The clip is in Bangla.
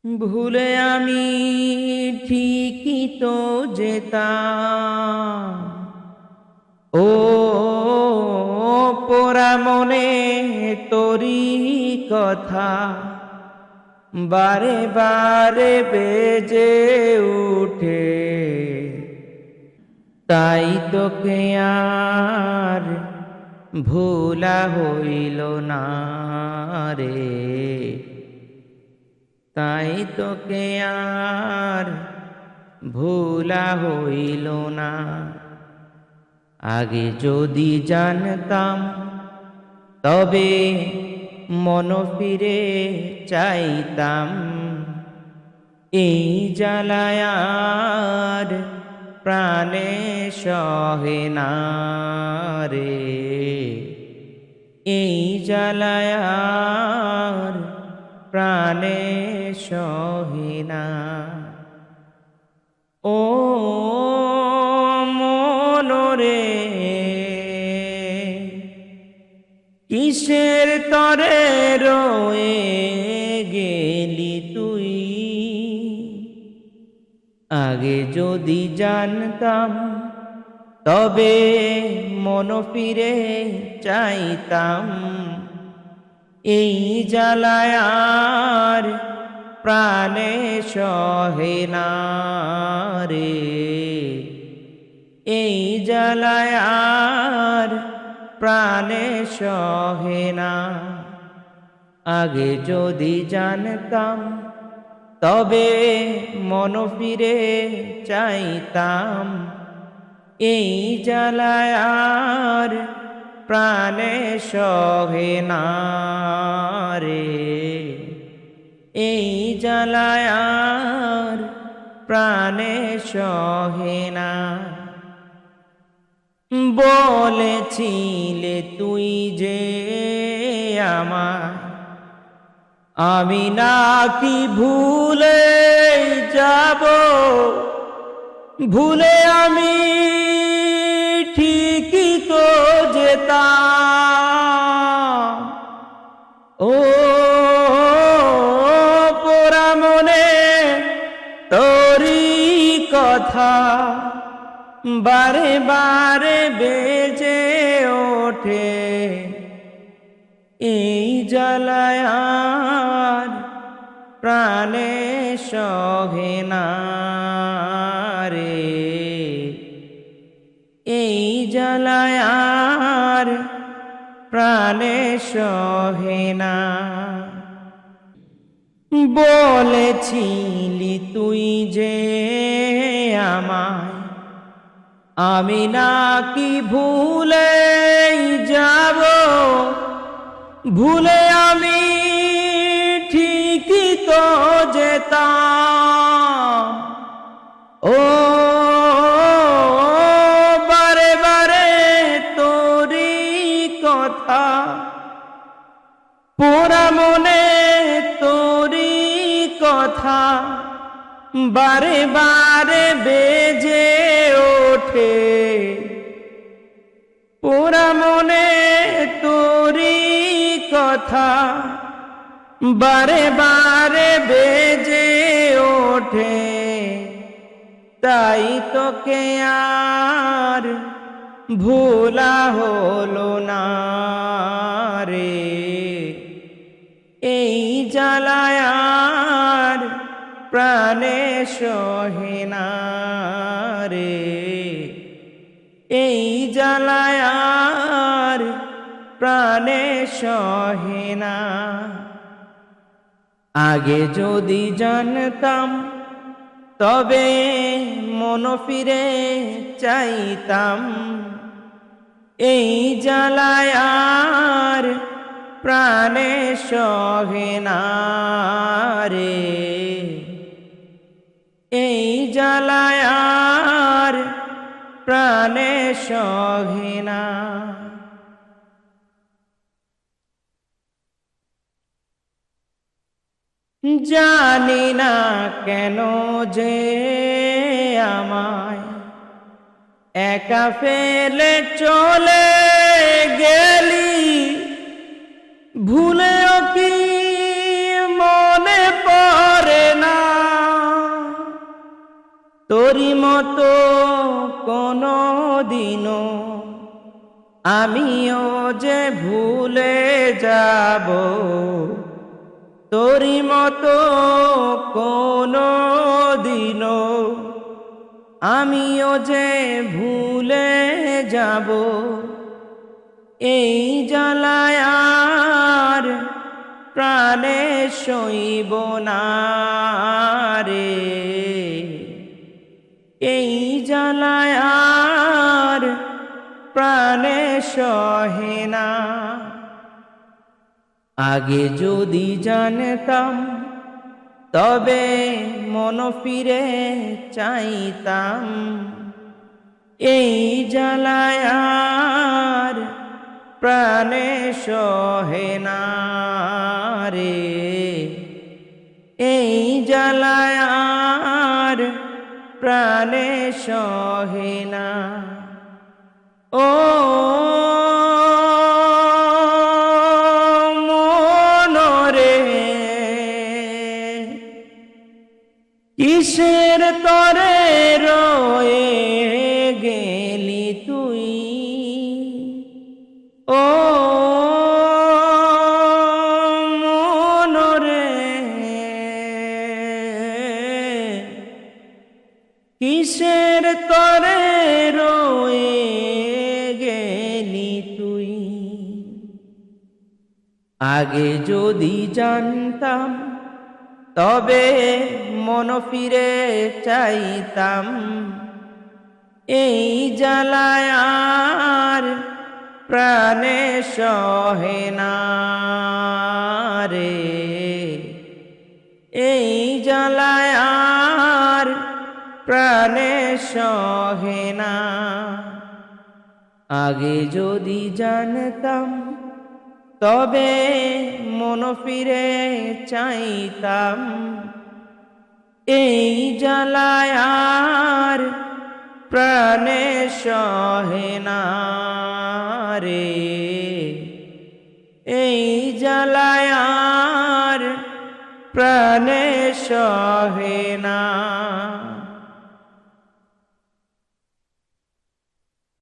ভুলে আমি ঠিকই তো যেতাম, ও পোড়া মনে তোরি কথা বারে বারে বেজে উঠে। তাই তোকে আর ভোলা হইল না রে, তাই তোকে আর ভোলা হইল না। আগে যদি জানতাম তবে মন ফিরে চাইতাম, এই জ্বালায় আর প্রাণে সহে না রে, এই জ্বালায় আর প্রাণে সহে না। ও মনরে কিসের তরে রয়ে গেলি তুই, আগে যদি জানতাম তবে মন ফিরে চাইতাম, এই জ্বালায় আর প্রাণে সহে না রে, এই জ্বালায় আর প্রাণে সহে না। আগে যদি জানতাম তবে মন ফিরে চাইতাম, এই জ্বালায় আর প্রাণে সহে না রে, এই জ্বালায় আর প্রাণে সহে না। বলেছিলে তুই যে আমায়, আমি নাকি ভুলে যাব, ভুলে আমি ঠিকই তো যেতাম, ও পোড়া মনে তোরি কথা বারে বারে বেজে ওঠে। এই জ্বালায় আর প্রাণে সহে না রে, এই জ্বালায় আর প্রাণে সহে না। বলেছিলি তুই যে আমায়, আমি নাকি ভুলে যাব, ভুলে আমি ঠিকই তো যেতাম, ও বারে বারে তোরি কথা পোড়া মনে তোরি কথা বারে বারে বেজে ওঠে। পোড়া মনে তোরি কথা বারে বারে বেজে ওঠে, তাই তোকে আর ভোলা হলো না রে, এই জ্বালায় আর প্রাণে সহে না রে, এই জ্বালায় আর প্রাণে সহে না। আগে যদি জানতাম তবে মন ফিরে চাইতাম, এই জ্বালায় আর প্রাণে সহে না রে, এই জ্বালায় আর প্রাণে সহে না। জানি না কেন যে আমায় একা ফেলে চলে গেলি, ভুলেও কি মনে পড়ে তোরি মতো কোনো দিনও আমিও যে ভুলে যাব, তোরি মতো কোনো দিনও আমিও যে ভুলে যাব। এই জ্বালায় আর প্রাণে সইব না রে, এই জ্বালায় আর প্রাণে সহে না। আগে যদি জানতাম তবে মন ফিরে চাইতাম, এই জ্বালায় আর প্রাণে সহে না রে, এই জ্বালায় আর প্রাণে সহে না। ও মনরে কিসের তরে রয়ে গেলি তুই, ও মনরে কিসের তরে রয়ে গেলি তুই। আগে যদি জানতাম তবে মন ফিরে চাইতাম, এই জ্বালায় আর প্রাণে সহে না রে, এই জ্বালায় আর প্রাণে সহে না। আগে যদি জানতাম তবে মন ফিরে চাইতাম, এই জ্বালায় আর প্রাণে সহে না রে, এই জ্বালায় আর প্রাণে সহে না।